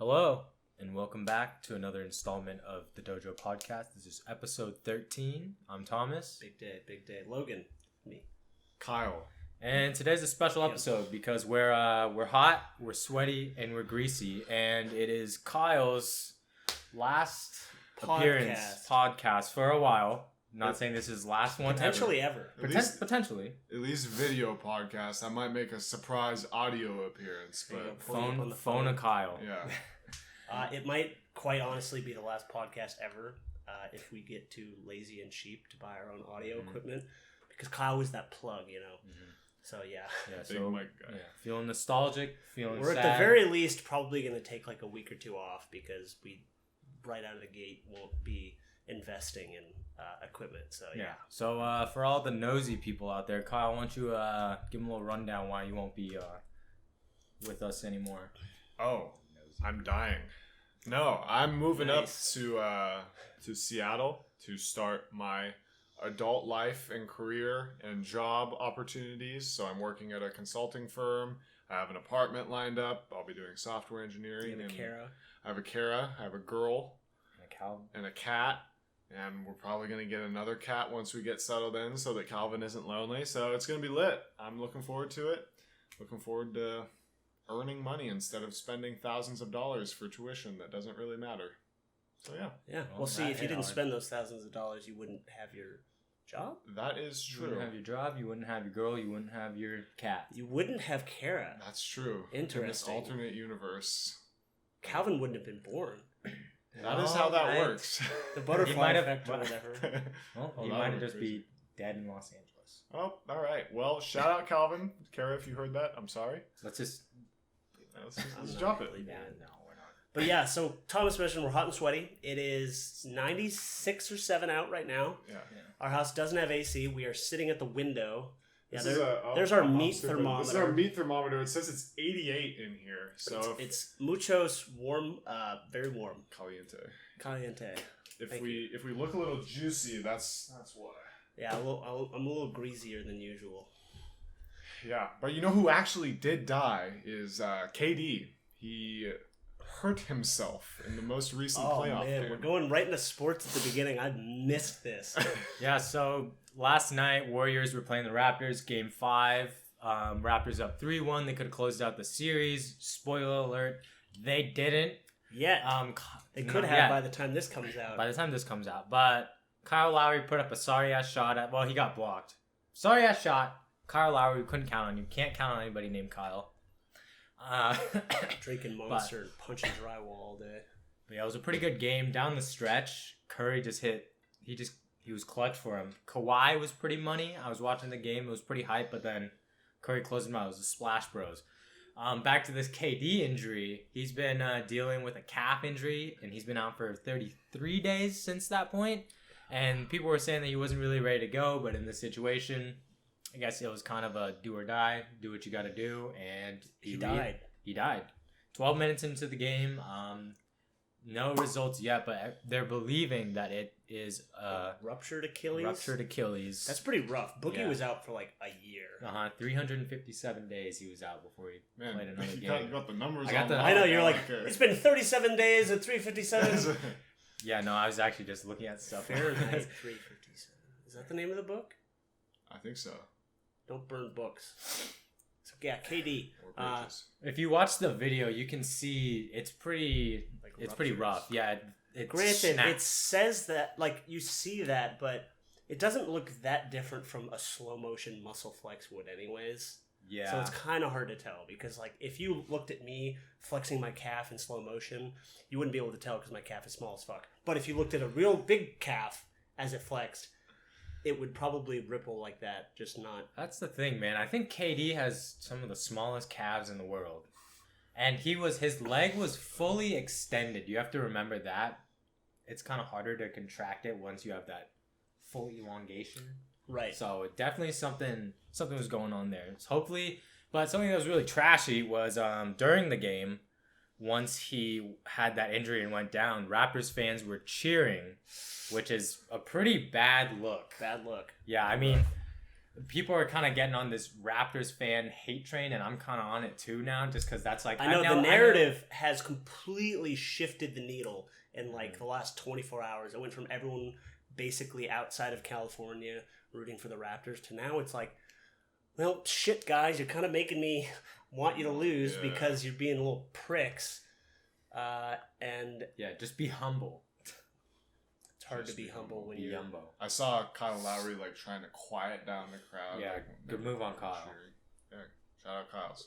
Hello, and welcome back to another installment of the Dojo Podcast. This is episode 13. I'm Thomas. Big day. Logan, me. Kyle. And today's a special episode because we're hot, we're sweaty, and we're greasy. And it is Kyle's last podcast for a while. Not saying this is last one ever. Potentially. At least video podcast. I might make a surprise audio appearance, but phone a Kyle. Yeah. It might quite honestly be the last podcast ever if we get too lazy and cheap to buy our own audio equipment, because Kyle was that plug, you know. So yeah. Big mic guy. Feeling nostalgic, feeling We're sad. at the very least probably going to take like a week or two off because we right out of the gate won't be investing in equipment. So yeah. So for all the nosy people out there, Kyle, why don't you give them a little rundown why you won't be with us anymore? Oh, I'm dying. No, I'm moving up to Seattle to start my adult life and career and job opportunities. So I'm working at a consulting firm. I have an apartment lined up. I'll be doing software engineering. You have a Kara. I have a Kara. I have a girl. And a cow. And a cat. And we're probably going to get another cat once we get settled in so that Calvin isn't lonely. So it's going to be lit. I'm looking forward to it. Looking forward to earning money instead of spending thousands of dollars for tuition that doesn't really matter. So yeah. Yeah. Well, see, if you didn't spend those thousands of dollars, you wouldn't have your job. That is true. You wouldn't have your job, you wouldn't have your girl, you wouldn't have your cat. You wouldn't have Kara. That's true. Interesting. In this alternate universe. Calvin wouldn't have been born. That is how that works. The butterfly effect or whatever. Well, he might just be dead in Los Angeles. Oh, all right. Well, shout out Calvin. Kara, if you heard that, I'm sorry. Let's just drop it. Yeah, no, we're not. But yeah, so Thomas mentioned we're hot and sweaty. It is 96 or 7 out right now. Yeah. Our house doesn't have AC. We are sitting at the window. Yeah, there's our meat thermometer. This is our meat thermometer. It says it's 88 in here. So it's muchos warm, very warm. Caliente. If we look a little juicy, that's why. Yeah, I'm a little greasier than usual. Yeah, but you know who actually did die is KD. He hurt himself in the most recent playoff game. We're going right into sports at the beginning. I missed this. Yeah, so last night, Warriors were playing the Raptors, Game 5. Raptors up 3-1. They could have closed out the series. Spoiler alert, they didn't. Yet. They could have by the time this comes out. But Kyle Lowry put up a sorry-ass shot at... Well, he got blocked. Sorry-ass shot. Kyle Lowry, we couldn't count on you. Can't count on anybody named Kyle. Drinking Monster and punching drywall all day. But yeah, it was a pretty good game. Down the stretch, Curry just hit... He was clutch for him. Kawhi was pretty money. I was watching the game. It was pretty hype, but then Curry closed him out. It was the Splash Bros. Back to this KD injury. He's been dealing with a calf injury, and he's been out for 33 days since that point. And people were saying that he wasn't really ready to go, but in this situation, I guess it was kind of a do or die. Do what you got to do, and he died. He died. 12 minutes into the game. No results yet, but they're believing that it is ruptured Achilles. That's pretty rough. Boogie was out for like a year. 357 days he was out before he played another game. You got the numbers. I know, you're like, it's been 37 days at 357. Yeah, no, I was actually just looking at stuff. Fahrenheit 357. Is that the name of the book? I think so. Don't burn books. So yeah, KD. If you watch the video, you can see it's pretty rough. Yeah, granted, snapped. it says that, like, you see that, but it doesn't look that different from a slow motion muscle flex would anyways. Yeah. So it's kind of hard to tell because, like, if you looked at me flexing my calf in slow motion, you wouldn't be able to tell because my calf is small as fuck. But if you looked at a real big calf as it flexed, it would probably ripple like that, just not. That's the thing, man. I think KD has some of the smallest calves in the world. And his leg was fully extended. You have to remember that. It's kind of harder to contract it once you have that full elongation. Right. So definitely something was going on there. But something that was really trashy was during the game, once he had that injury and went down, Raptors fans were cheering, which is a pretty bad look. Bad look. Yeah, I mean, people are kind of getting on this Raptors fan hate train, and I'm kind of on it too now, just because that's like I know the narrative has completely shifted the needle in like the last 24 hours. It went from everyone basically outside of California rooting for the Raptors to now it's like, well, shit, guys, you're kind of making me want you to lose because you're being little pricks. And yeah, just be humble. It's hard to be humble when you're Yumbo. I saw Kyle Lowry like trying to quiet down the crowd. Yeah, like, good move on Kyle. Yeah, shout out Kyle's.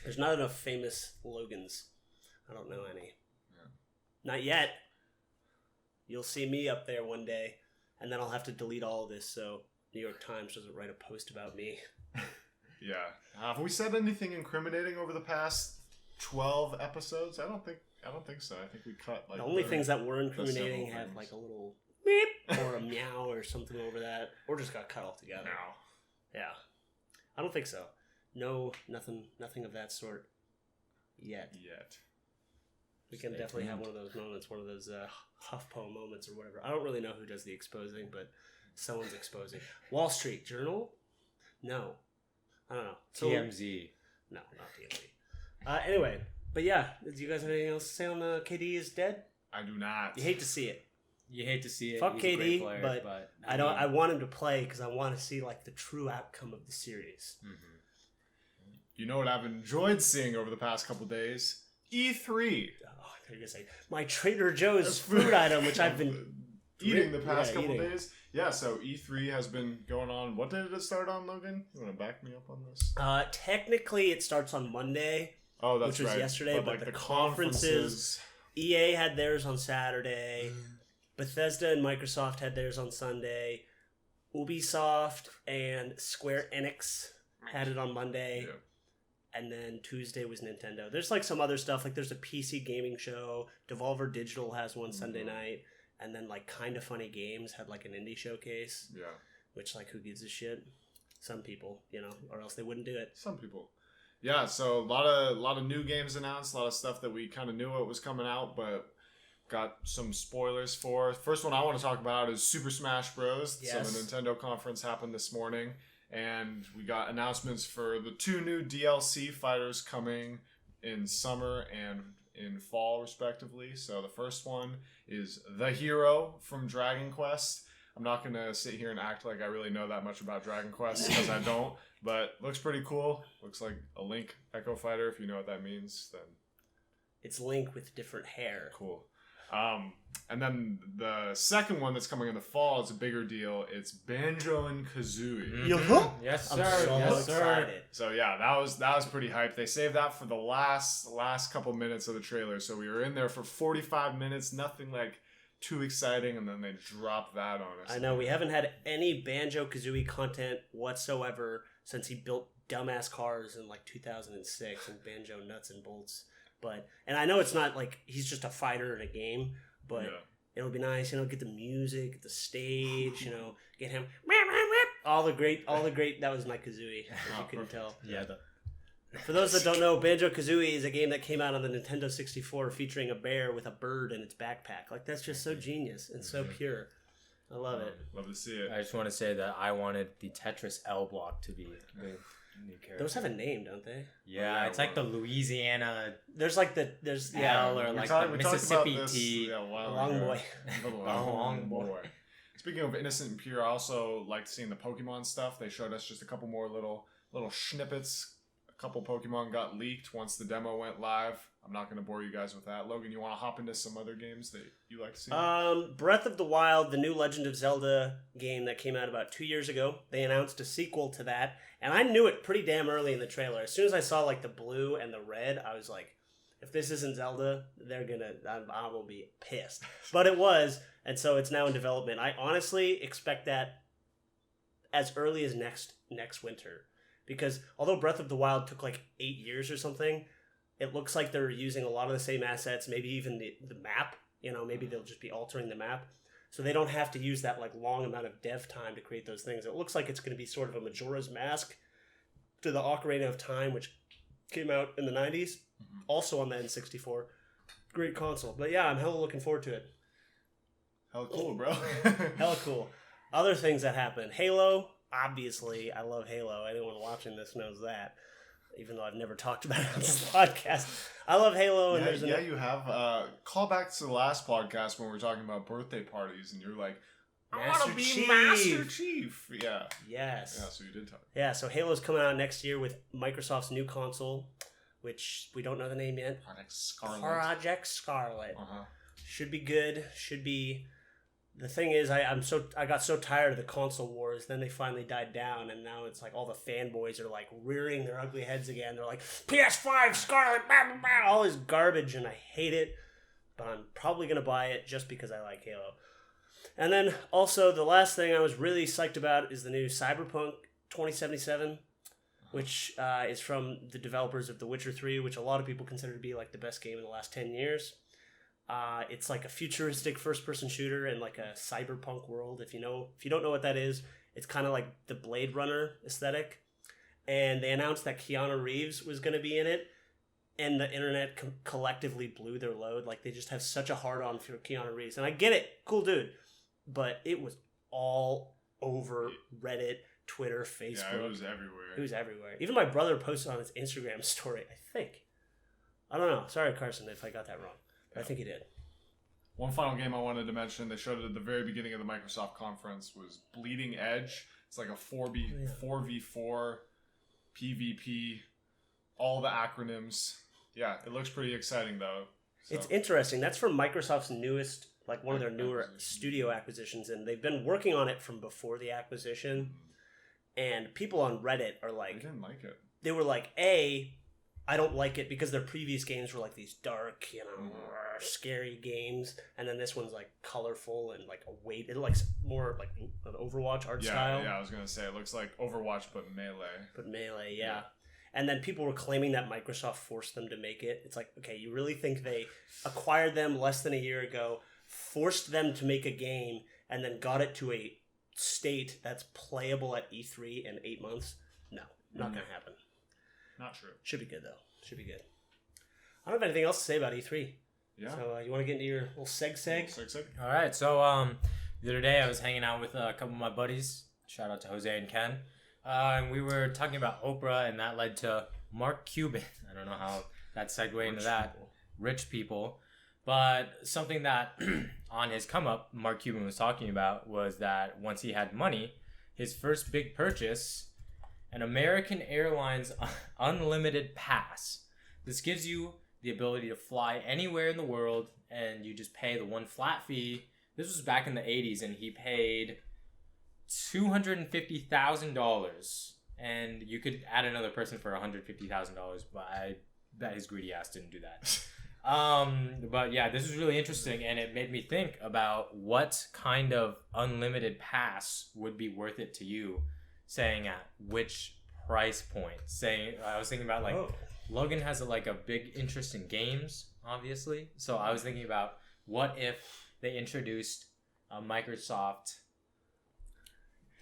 There's not enough famous Logans. I don't know any. Yeah. Not yet. You'll see me up there one day, and then I'll have to delete all of this so New York Times doesn't write a post about me. Yeah. Have we said anything incriminating over the past 12 episodes? I don't think so. I think we cut like The only things that were incriminating several have things. like a little beep or a meow or something over that, or just got cut altogether. now. Yeah, I don't think so. No, nothing of that sort yet. We can Stay definitely have tuned. one of those moments, one of those HuffPo moments or whatever. I don't really know who does the exposing, but someone's exposing. Wall Street Journal? No, I don't know. TMZ. No, not TMZ. Anyway, but yeah, do you guys have anything else to say on KD is dead? I do not. You hate to see it. You hate to see it. Fuck He's a great KD, player, but I don't. mean, I want him to play because I want to see like the true outcome of the series. You know what I've enjoyed seeing over the past couple days? E3. Oh, I was gonna say my Trader Joe's food item, which I've been eating the past Yeah, couple eating. days. Yeah, so E3 has been going on. What day did it start on, Logan? You want to back me up on this? Technically, it starts on Monday. Oh, that's which was right. yesterday, but like the conferences- EA had theirs on Saturday. Bethesda and Microsoft had theirs on Sunday. Ubisoft and Square Enix had it on Monday. Yeah. And then Tuesday was Nintendo. There's like some other stuff. Like there's a PC gaming show. Devolver Digital has one Sunday night. And then like Kinda Funny Games had like an indie showcase. Yeah. Which like who gives a shit? Some people, or else they wouldn't do it. Some people. Yeah, so a lot of new games announced, a lot of stuff that we kind of knew what was coming out, but got some spoilers for. First one I want to talk about is Super Smash Bros. Yes. So the Nintendo conference happened this morning, and we got announcements for the 2 new DLC fighters coming in summer and in fall, respectively. So the first one is the Hero from Dragon Quest. I'm not going to sit here and act like I really know that much about Dragon Quest, because I don't, but looks pretty cool. Looks like a Link Echo Fighter. If you know what that means, then It's Link with different hair. cool. And then the second one that's coming in the fall is a bigger deal. It's Banjo and Kazooie. Yup. Yes, I'm sir. so Yes, sir. excited. So yeah, that was pretty hype. They saved that for the last couple minutes of the trailer. So we were in there for 45 minutes, nothing like too exciting, and then they dropped that on us. I know we haven't had any Banjo-Kazooie content whatsoever since he built dumbass cars in like 2006 and Banjo Nuts and Bolts. And I know it's not like he's just a fighter in a game, but Yeah. it'll be nice, get the music, the stage, get him all the great. That was my Kazooie, if you couldn't tell. Yeah, For those that don't know, Banjo-Kazooie is a game that came out on the Nintendo 64 featuring a bear with a bird in its backpack. Like, that's just so genius and so pure. I love it. Love to see it. I just want to say that I wanted the Tetris L block to be the new character. Those have a name, don't they? Yeah, it's like the Louisiana There's like there's L or We like talked- the we talked Mississippi about this, T. a while Long ago. boy. Long boy. Speaking of innocent and pure, I also liked seeing the Pokemon stuff. They showed us just a couple more little snippets. A couple Pokemon got leaked once the demo went live. I'm not going to bore you guys with that. Logan, you want to hop into some other games that you like to see? Breath of the Wild, the new Legend of Zelda game that came out about 2 years ago. They announced a sequel to that, and I knew it pretty damn early in the trailer. As soon as I saw like the blue and the red, I was like, if this isn't Zelda, I will be pissed. But it was, and so it's now in development. I honestly expect that as early as next winter, because although Breath of the Wild took like 8 years or something, it looks like they're using a lot of the same assets, maybe even the map. Maybe they'll just be altering the map, so they don't have to use that like long amount of dev time to create those things. It looks like it's going to be sort of a Majora's Mask to the Ocarina of Time, which came out in the 90s, also on the N64. Great console. But yeah, I'm hella looking forward to it. Hell cool, bro. Hella cool. Other things that happened. Halo, obviously, I love Halo. Anyone watching this knows that. Even though I've never talked about it on this podcast. I love Halo. And you have. Call back to the last podcast when we were talking about birthday parties, and you're like, I want to be Master Chief. Yeah. Yes. Yeah, so you did talk. Yeah, so Halo's coming out next year with Microsoft's new console, which we don't know the name yet. Project Scarlet. Uh-huh. Should be good. Should be... The thing is, I got so tired of the console wars. Then they finally died down, and now it's like all the fanboys are like rearing their ugly heads again. They're like, PS5 Scarlet, blah, blah, blah, all this garbage, and I hate it. But I'm probably gonna buy it just because I like Halo. And then also the last thing I was really psyched about is the new Cyberpunk 2077, which is from the developers of The Witcher 3, which a lot of people consider to be like the best game in the last 10 years. It's like a futuristic first-person shooter in like a cyberpunk world. If you don't know what that is, it's kind of like the Blade Runner aesthetic. And they announced that Keanu Reeves was going to be in it, and the internet collectively blew their load. Like they just have such a hard-on for Keanu Reeves, and I get it, cool dude, but it was all over Reddit, Twitter, Facebook. Yeah, it was everywhere. It was everywhere. Even my brother posted on his Instagram story. I think. I don't know. Sorry, Carson, if I got that wrong. I think he did. One final game I wanted to mention, they showed it at the very beginning of the Microsoft conference, was Bleeding Edge. It's like a 4v4 PvP, all the acronyms. Yeah, it looks pretty exciting though. So. It's interesting. That's from Microsoft's newest, like one of their newer studio acquisitions, and they've been working on it from before the acquisition. And people on Reddit are like... I didn't like it. They were like, I don't like it because their previous games were like these dark, scary games, and then this one's like colorful and like it looks more like an Overwatch art style. Yeah, I was gonna say it looks like Overwatch but melee. Yeah. And then people were claiming that Microsoft forced them to make it. It's like, okay, you really think they acquired them less than a year ago, forced them to make a game, and then got it to a state that's playable at E3 in 8 months? No, not gonna happen. Not true. Should be good, though. Should be good. I don't have anything else to say about E3. Yeah. So you want to get into your little seg? All right. So the other day I was hanging out with a couple of my buddies. Shout out to Jose and Ken. And we were talking about Oprah, and that led to Mark Cuban. I don't know how that segued into that. Rich people. But something that on his come up, Mark Cuban was talking about was that once he had money, his first big purchase... an American Airlines unlimited pass. This gives you the ability to fly anywhere in the world, and you just pay the one flat fee. This was back in the 80s, and he paid $250,000, and you could add another person for $150,000, but I bet his greedy ass didn't do that. But yeah, this was really interesting, and it made me think about what kind of unlimited pass would be worth it to you. Saying at which price point. I was thinking about like Logan has a big interest in games, obviously. So I was thinking about what if they introduced a Microsoft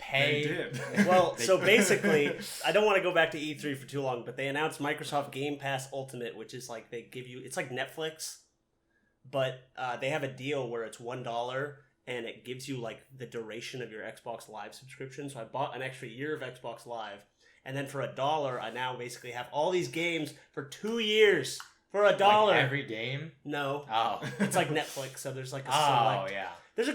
pay. They did. Well, so basically, I don't want to go back to E3 for too long, but they announced Microsoft Game Pass Ultimate, which is like they give you, it's like Netflix, but they have a deal where it's $1. And it gives you like the duration of your Xbox Live subscription. So I bought an extra year of Xbox Live, and then for $1, I now basically have all these games for 2 years for $1. Like every game? No. Oh, it's like Netflix. So there's like a select. Oh yeah. There's a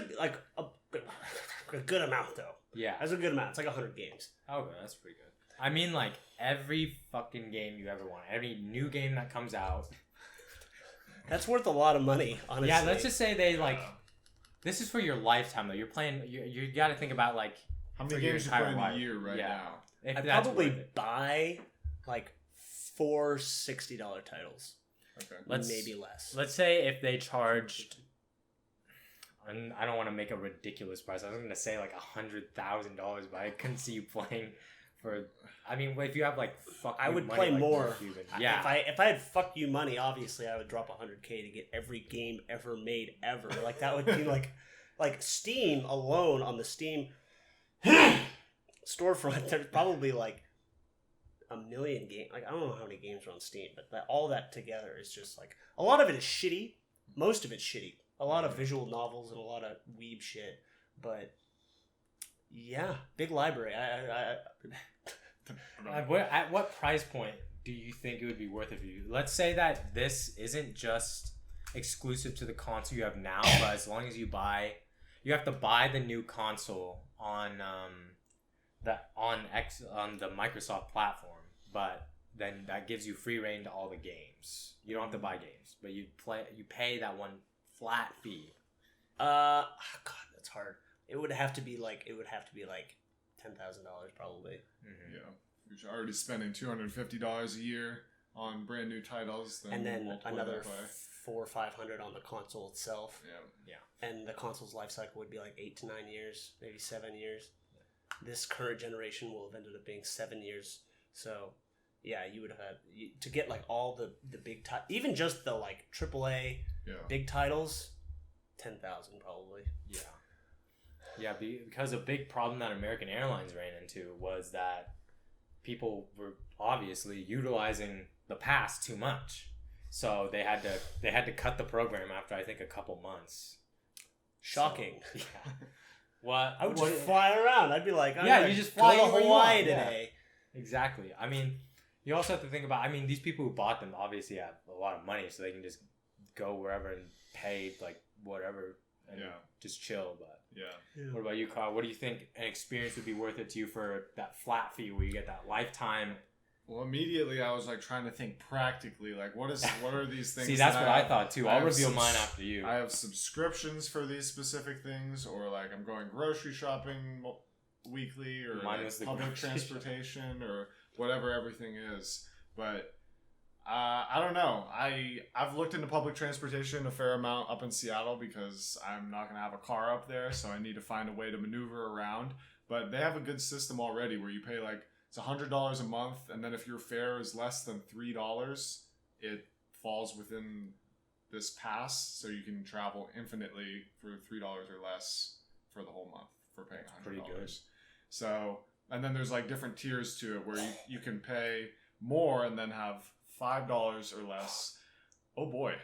good amount though. Yeah. That's a good amount. It's like 100 games. Okay, that's pretty good. I mean, like every fucking game you ever want, every new game that comes out. That's worth a lot of money, honestly. Yeah, let's just say they like. This is for your lifetime, though. You're playing... You got to think about, like... How many games you play in a year now? I'd probably buy, like, 4 $60 titles. Okay. Maybe less. Let's say if they charged... And I don't want to make a ridiculous price. I was going to say, like, $100,000, but I couldn't see you playing for... I mean, if you have, like, I would money, play like more. Yeah. If I had fuck you money, obviously I would drop $100K to get every game ever made ever. Like that would be like Steam alone on the Steam storefront. There's probably like a million games. Like I don't know how many games are on Steam, but all that together is just like a lot of it is shitty. Most of it's shitty. A lot of visual novels and a lot of weeb shit, but Yeah, big library. At what price point do you think it would be worth it for you? Let's say that this isn't just exclusive to the console you have now, but as long as you have to buy the new console on the Microsoft platform, but then that gives you free reign to all the games. You don't have to buy games, but you pay that one flat fee. God, that's hard. It would have to be like $10,000 probably. Mm-hmm. Yeah, you're already spending $250 a year on brand new titles, and then another $400 or $500 on the console itself. Yeah. And the console's life cycle would be like 8 to 9 years, maybe 7 years. This current generation will have ended up being 7 years. So, yeah, you would have had to get like all the big even just the like AAA big titles, 10,000 probably. Yeah. Yeah, because a big problem that American Airlines ran into was that people were obviously utilizing the pass too much. So they had to cut the program after I think a couple months. Shocking. So, yeah. What I would just fly around. I'd be like, you just fly to to Hawaii today. Yeah. Exactly. I mean, you also have to think about. I mean, these people who bought them obviously have a lot of money, so they can just go wherever and pay like whatever and just chill. But what about you, Carl? What do you think an experience would be worth it to you for that flat fee where you get that lifetime? Well, immediately I was like trying to think practically, like what are these things? See, that's what I thought too. I'll reveal mine after you. I have subscriptions for these specific things, or like I'm going grocery shopping weekly, or like public transportation, or whatever everything is. But I don't know. I've looked into public transportation a fair amount up in Seattle because I'm not going to have a car up there, so I need to find a way to maneuver around. But they have a good system already where you pay like it's $100 a month, and then if your fare is less than $3, it falls within this pass, so you can travel infinitely for $3 or less for the whole month for paying $100. Pretty good. So, and then there's like different tiers to it where you can pay more and then have $5 or less. Oh boy.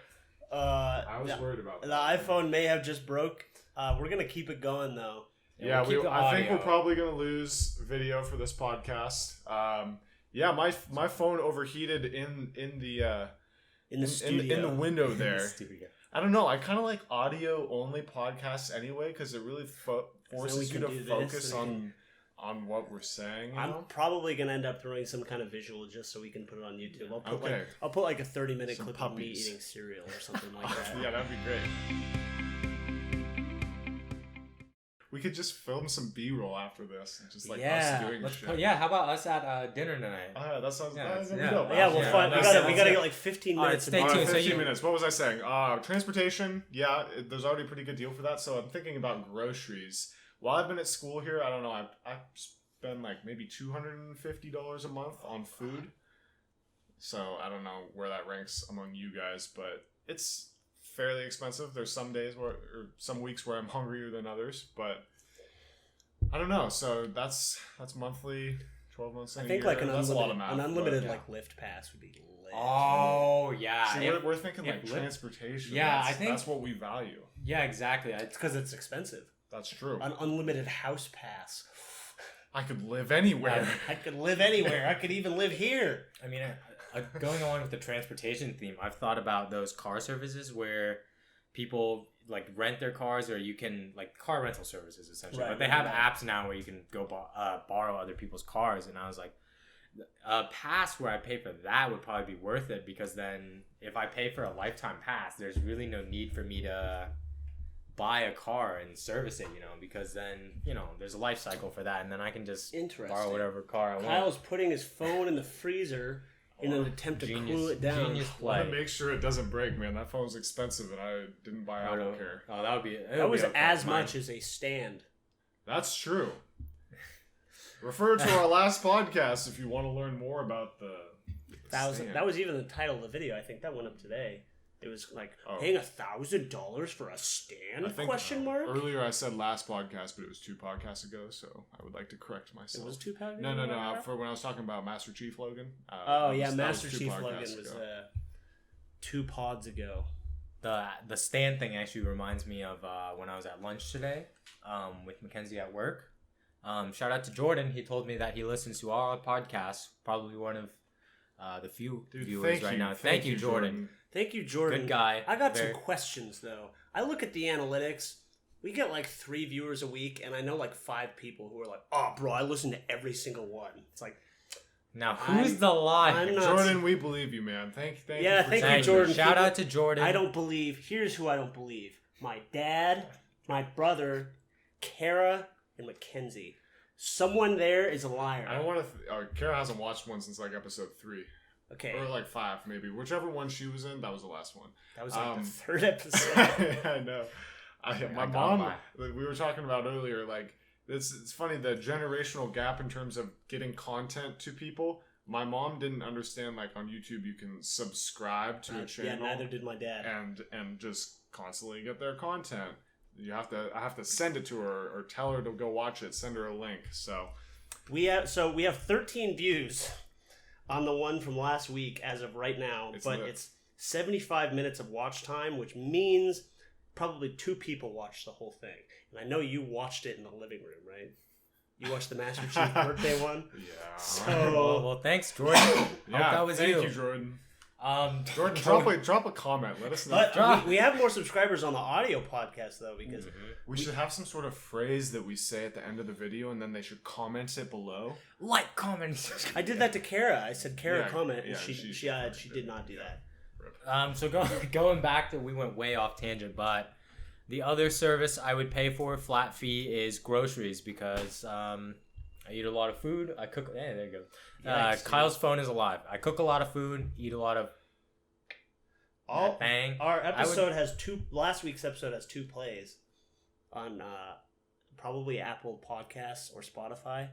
I was worried about that. The iPhone may have just broke. We're going to keep it going though. Yeah, I think we're probably going to lose video for this podcast. My phone overheated in the window there. I don't know. I kind of like audio only podcasts anyway because it really forces you to focus on what we're saying. I'm probably gonna end up throwing some kind of visual just so we can put it on YouTube. I'll put like a 30-minute clip of me eating cereal or something like that. Yeah, that'd be great. We could just film some B-roll after this, and just like us doing shit. How about us at dinner tonight? That sounds nice. We'll find. We gotta get like 15 minutes. Stay tuned. 15 minutes. What was I saying? Transportation. Yeah, there's already a pretty good deal for that. So I'm thinking about groceries. While I've been at school here, I don't know. I spend like maybe $250 a month on food. So I don't know where that ranks among you guys, but it's fairly expensive. There's some days or some weeks where I'm hungrier than others, but I don't know. So that's monthly, 12 months in a year. I think like that's a lot of math, an unlimited like Lyft pass would be lit. Oh yeah, so we're thinking like transportation. Yeah, I think that's what we value. Yeah, exactly. It's because it's expensive. That's true. An unlimited house pass. I could live anywhere. I could live anywhere. I could even live here. I mean, going along with the transportation theme, I've thought about those car services where people like rent their cars, or you can like car rental services essentially. Right, but they have apps now where you can go borrow other people's cars, and I was like, a pass where I pay for that would probably be worth it, because then if I pay for a lifetime pass, there's really no need for me to buy a car and service it, because then, there's a life cycle for that, and then I can just borrow whatever car I want. Kyle's putting his phone in the freezer in an attempt to cool it down. Genius play. I want to make sure it doesn't break, man. That phone's expensive, and I didn't buy Apple Care. Oh, that would be... That was as much as a stand. That's true. Refer to our last podcast if you want to learn more about the stand. That was even the title of the video. I think that went up today. It was like paying $1,000 for a stand? Question mark. Earlier I said last podcast, but it was 2 podcasts ago, so I would like to correct myself. It was 2 podcasts. No. For when I was talking about Master Chief Logan. Master Chief Logan was 2 pods ago. The stand thing actually reminds me of when I was at lunch today with Mackenzie at work. Shout out to Jordan. He told me that he listens to all our podcasts. Probably one of the few viewers right now. Thank you, Jordan. Thank you, Jordan. Good guy. I got some questions, though. I look at the analytics. We get like 3 viewers a week, and I know like 5 people who are like, "Oh, bro, I listen to every single one." It's like, now who's the liar? Jordan, we believe you, man. Thank you, Jordan. Shout out to Jordan. I don't believe. Here's who I don't believe: my dad, my brother, Kara, and Mackenzie. Someone there is a liar. I don't want to. Kara hasn't watched one since like episode 3. Okay. Or like 5, maybe. Whichever one she was in, that was the last one. That was like the 3rd episode. I know. My mom, we were talking about earlier, like, it's funny, the generational gap in terms of getting content to people. My mom didn't understand, like, on YouTube you can subscribe to a channel. Yeah, neither did my dad. And just constantly get their content. I have to send it to her or tell her to go watch it, send her a link. So we have 13 views on the one from last week as of right now, it's 75 minutes of watch time, which means probably 2 people watched the whole thing. And I know you watched it in the living room, right? You watched the Master Chief birthday one? Yeah. So, well, thanks, Jordan. Hope that was thank you, Jordan. Jordan, drop a comment. Let us know. But we have more subscribers on the audio podcast, though, because we should have some sort of phrase that we say at the end of the video, and then they should comment it below. Like, comment, subscribe. I did that to Kara. I said, Kara, comment, and yeah, she did not do that. So going back to, we went way off tangent, but the other service I would pay for, flat fee, is groceries, because I eat a lot of food. I cook. Hey, there you go. Yikes, Kyle's phone is alive. I cook a lot of food, eat a lot of. Bang. Our episode has 2. Last week's episode has 2 plays on probably Apple Podcasts or Spotify.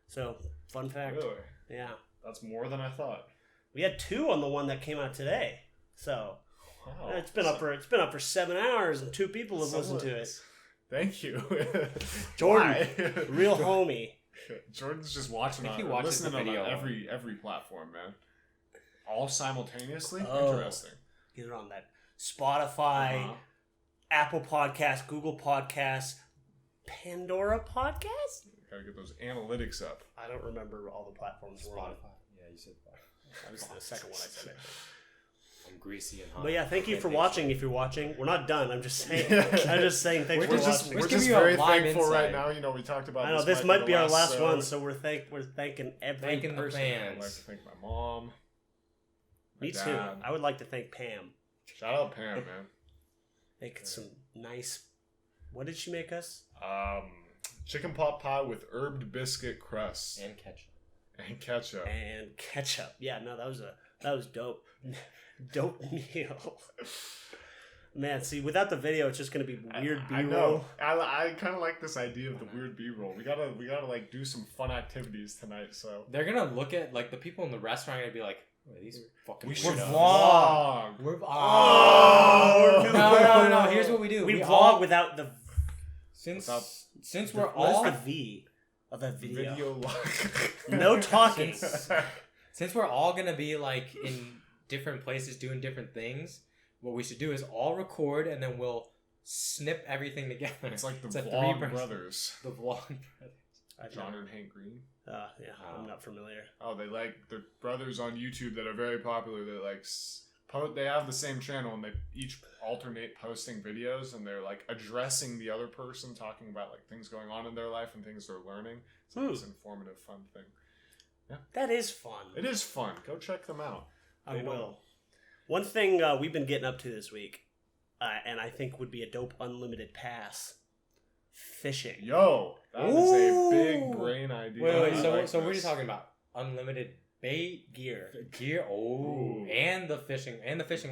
So, fun fact. Really? Yeah. That's more than I thought. We had 2 on the one that came out today. So, wow. It's been up for 7 hours, and 2 people have listened to it. Thank you, Jordan, real homie. Jordan's just watching listening on every platform, man. All simultaneously. Interesting. Get it on that Spotify, Apple Podcast, Google Podcast, Pandora Podcast. Gotta get those analytics up. I don't remember all the platforms we're on. Yeah, you said Spotify. That was the second one I said. I'm greasy and hot. But yeah, thank you for watching. If you're watching, we're not done. I'm just saying. Thanks for watching. We're just very thankful right now. You know, we talked about. I know this might be our last one, so we're thanking every person. The fans. I'd like to thank my mom. Me too. I would like to thank Pam. Shout out Pam, man. Making some nice. What did she make us? Chicken pot pie with herbed biscuit crust and ketchup. And ketchup. Yeah, no, that was dope. Dope meal. Man, see, without the video, it's just gonna be weird B-roll. I know. I kind of like this idea of the weird B-roll. We gotta like do some fun activities tonight. So they're gonna look at, like, the people in the restaurant are gonna be like, these fucking. We should vlog. We're No. Here's what we do. We vlog without the. Since we're all the V of the video. No talking. Since we're all gonna be like in different places doing different things, what we should do is all record and then we'll snip everything together. It's like the Vlog Brothers. The Vlog Brothers. John and Hank Green. Yeah, I'm not familiar. Oh, they're brothers on YouTube that are very popular. They like they have the same channel and they each alternate posting videos and they're like addressing the other person, talking about like things going on in their life and things they're learning. It's like this informative, fun thing. Yeah, that is fun. It is fun. Go check them out. I will. One thing we've been getting up to this week, and I think would be a dope unlimited pass. Fishing. Yo, that is a big brain idea. Wait. So what are you talking about? Unlimited bait gear. And the fishing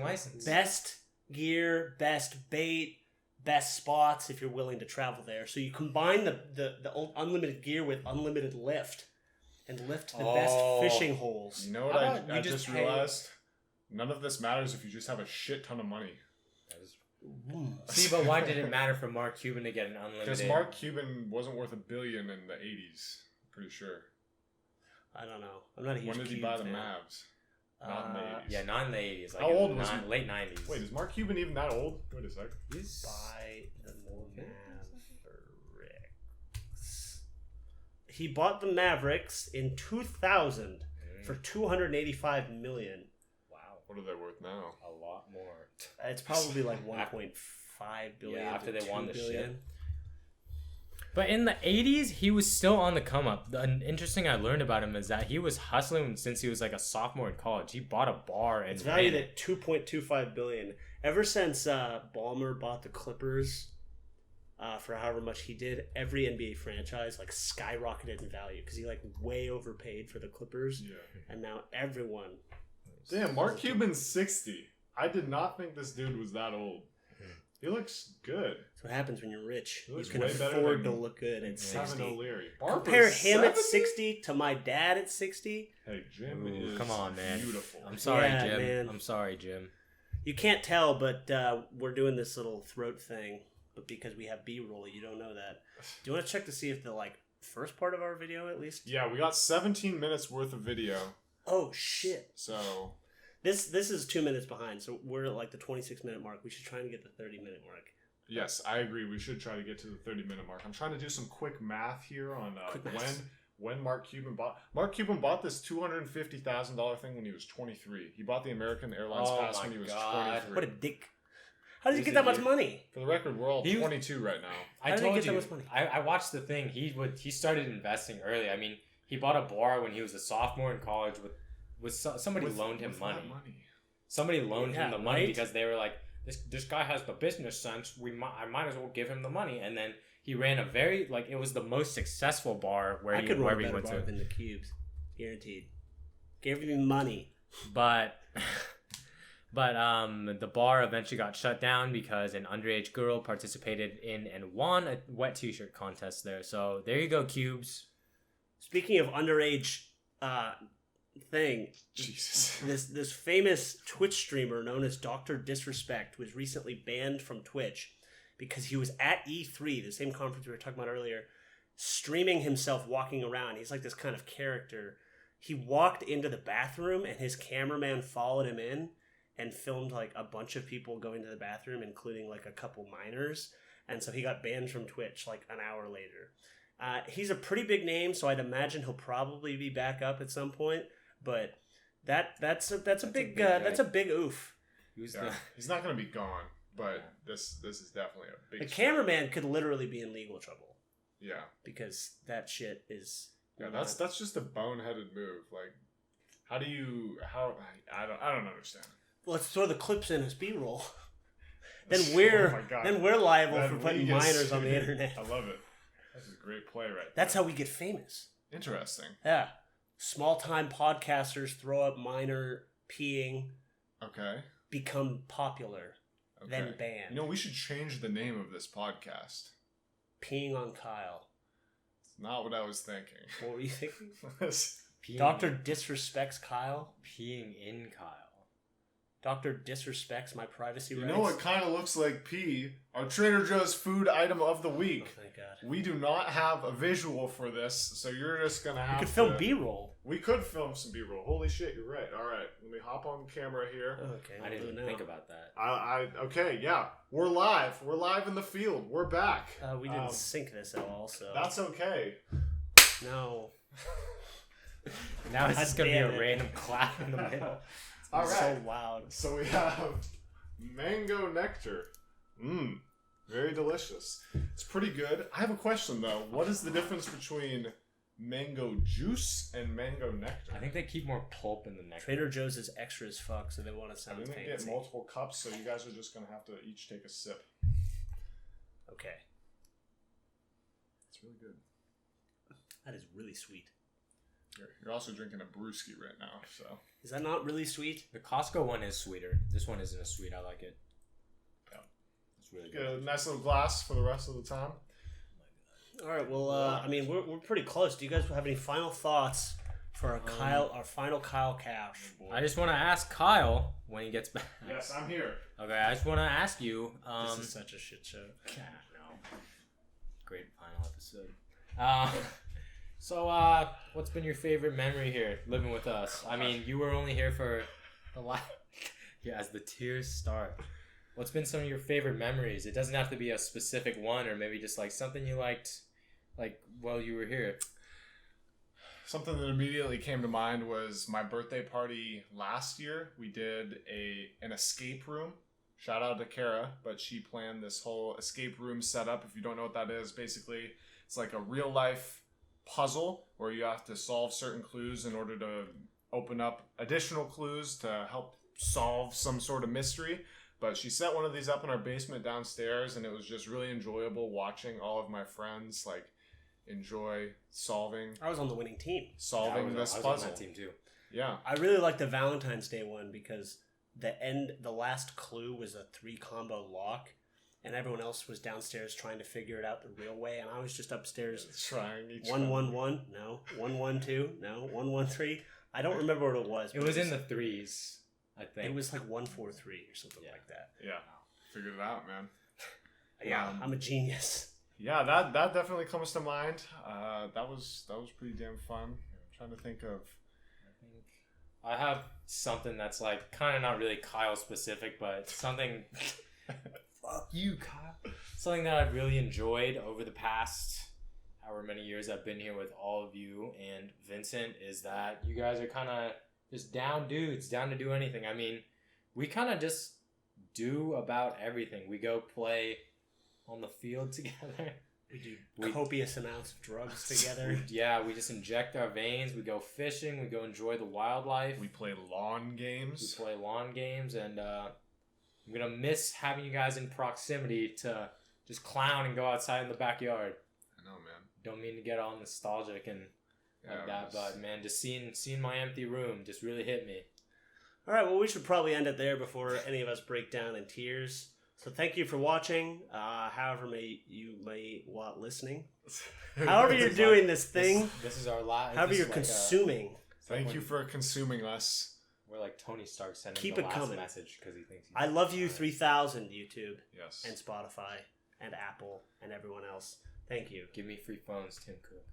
license. Best gear, best bait, best spots if you're willing to travel there. So you combine the old unlimited gear with unlimited lift, and lift the best fishing holes. You know what I just realized? None of this matters if you just have a shit ton of money. See, but why did it matter for Mark Cuban to get an unlimited? Because Mark Cuban wasn't worth $1 billion in the 80s. Pretty sure. I don't know. I'm not a huge When did he buy the Mavs? Not in the 80s. Yeah, not in the 80s. Like how old was he? Late 90s. Wait, is Mark Cuban even that old? Wait a sec. He's by the Mavericks. he bought the Mavericks in 2000 for $285 million. Wow. What are they worth now? A lot more. It's probably like 1.5 billion. Yeah, after they won the billion. shit. But in the 80s, he was still on the come up. The interesting I learned about him is that he was hustling since he was like a sophomore in college. He bought a bar and it's valued at $2.25 billion. Ever since Ballmer bought the Clippers for however much he did, every NBA franchise like skyrocketed in value because he like way overpaid for the Clippers. Yeah. And now everyone. Damn, Mark Cuban's 60. I did not think this dude was that old. He looks good. That's what happens when you're rich. He looks You can way better afford to than look good at 60. Kevin O'Leary. Compare him 70? at 60 to my dad at 60. Hey, Jim Ooh, is come on, man. beautiful. I'm sorry, Yeah, Jim. man. I'm sorry, Jim. You can't tell, but we're doing this little throat thing. But because we have B-roll, you don't know that. Do you want to check to see if the first part of our video at least? Yeah, we got 17 minutes worth of video. Oh shit! So This is 2 minutes behind, so we're at like the 26-minute mark. We should try and get the 30-minute mark. yes, I agree. We should try to get to the 30-minute mark. I'm trying to do some quick math here on Quick math. when Mark Cuban bought this $250,000 thing when he was 23. He bought the American Airlines Oh pass my when he was God. 23. What a dick! How did he He's get a that much dick. money? For the record, we're all He was- 22 right now. I How did he told get that you. much money? I watched the thing. He started investing early. I mean, he bought a bar when he was a sophomore in college with somebody loaned him With money. that money. Somebody loaned Yeah, him the money right? because they were like, this guy has the business sense. I might as well give him the money. And then he ran a very it was the most successful bar where I he could run wherever a he better went bar to. than the Cubes, guaranteed. Give me money. But the bar eventually got shut down because an underage girl participated in and won a wet t-shirt contest there. So there you go, Cubes. Speaking of underage thing, Jesus. this famous Twitch streamer known as Dr. Disrespect was recently banned from Twitch because he was at E3, the same conference we were talking about earlier, streaming himself walking around. He's like this kind of character. He walked into the bathroom and his cameraman followed him in and filmed like a bunch of people going to the bathroom, including like a couple minors. And so he got banned from Twitch like an hour later. He's a pretty big name, so I'd imagine he'll probably be back up at some point. But that's a big oof. Yeah, he's not going to be gone, but this is definitely a big The cameraman could literally be in legal trouble Yeah. because that shit is. Yeah, that's just a boneheaded move. Like, how I don't understand. Let's throw the clips in as B-roll. Oh my God. we're liable Then for we putting get minors on the sued. internet. I love it. That's a great play right That's there. how we get famous. Interesting. Yeah, small time podcasters throw up minor peeing, Okay. become popular, Okay. then banned. You know, we should change the name of this podcast. Peeing on Kyle. It's not what I was thinking. What were you thinking? Peeing, Doctor disrespects Kyle. peeing in Kyle. Doctor disrespects my privacy You rights. know what kind of looks like pee? Our Trader Joe's food item of the Oh, week. thank God. We do not have a visual for this, so you're just gonna have You could to film B-roll. We could film some B-roll. Holy shit, you're right. All right, let me hop on camera here. Okay, I didn't even think about that. Okay, yeah, we're live. We're live in the field. We're back. We didn't sync this at all, so That's okay. no. Now it's God just gonna be damn a it. random clap in the middle. All It's right. so loud. So we have mango nectar. Mmm, very delicious. It's pretty good. I have a question though. What is the difference between mango juice and mango nectar? I think they keep more pulp in the nectar. Trader Joe's is extra as fuck, so they want to I sound didn't get fancy. multiple cups, so you guys are just gonna have to each take a sip. Okay, It's really good. that is really sweet. You're also drinking a brewski right now, so. Is that not really sweet? The Costco one is sweeter. This one isn't as sweet. I like it. Yeah. It's really Get good. a nice little glass for the rest of the time. All right. Well, I mean, we're pretty close. Do you guys have any final thoughts for our final Kyle Cash? I just want to ask Kyle when he gets back. Yes, I'm here. Okay, I just want to ask you. This is such a shit show. No. Great final episode. So, what's been your favorite memory here, living with us? I mean, you were only here for the last... Yeah, as the tears start. What's been some of your favorite memories? It doesn't have to be a specific one, or maybe just like something you liked, like while you were here. Something that immediately came to mind was my birthday party last year. We did an escape room. Shout out to Kara, but she planned this whole escape room setup. If you don't know what that is, basically it's like a real life puzzle where you have to solve certain clues in order to open up additional clues to help solve some sort of mystery. But she set one of these up in our basement downstairs, and it was just really enjoyable watching all of my friends like enjoy solving. I was on the winning team. Solving this puzzle. I was on that team too. Yeah. I really liked the Valentine's Day one because the last clue was a 3-combo lock, and everyone else was downstairs trying to figure it out the real way, and I was just upstairs Trying each 1-1-1, no. 1-1-2, no. 1-1-3. I don't remember what it was. It was in the threes, I think. It was like 1-4-3 or something like that. Yeah. Figured it out, man. Yeah, I'm a genius. Yeah, that definitely comes to mind. That was pretty damn fun. I'm trying to think of. I have something that's like kind of not really Kyle specific, but something. Fuck you, Kyle. Something that I've really enjoyed over the past however many years I've been here with all of you and Vincent is that you guys are kind of just down dudes, down to do anything. I mean, we kind of just do about everything. We go play on the field together. We do copious amounts of drugs together. We just inject our veins. We go fishing. We go enjoy the wildlife. We play lawn games. And I'm going to miss having you guys in proximity to just clown and go outside in the backyard. I know, man. Don't mean to get all nostalgic and like that, but man, just seeing my empty room just really hit me. All right, well, we should probably end it there before any of us break down in tears. So thank you for watching. However you may want listening. However you're doing this thing. This is our last. However you're consuming. Thank you for consuming us. We're like Tony Stark sending Keep the it last coming. message because he thinks. I love you 3000 YouTube. Yes. And Spotify and Apple and everyone else. Thank you. Give me free phones, Tim Cook.